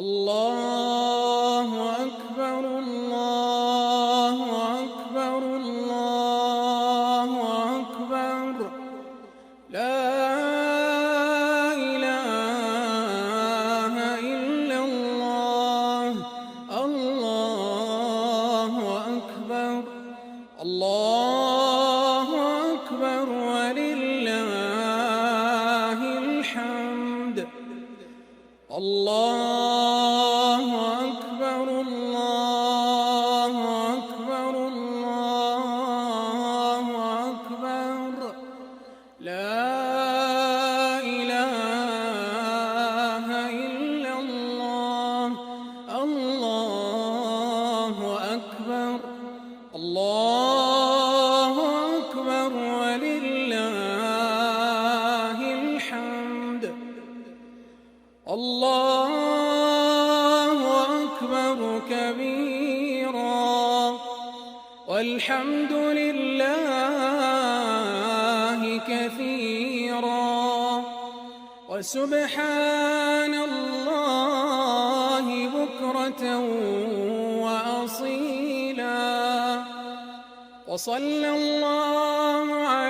الله أكبر الله أكبر الله أكبر لا إله إلا الله الله أكبر الله أكبر ولله الحمد الله أكبر الله أكبر الله أكبر لا إله إلا الله الله أكبر الله أكبر ولله الحمد الله أكبر كبيرا والحمد لله كثيرا وسبحان الله بكرة وأصيلا وصلى الله على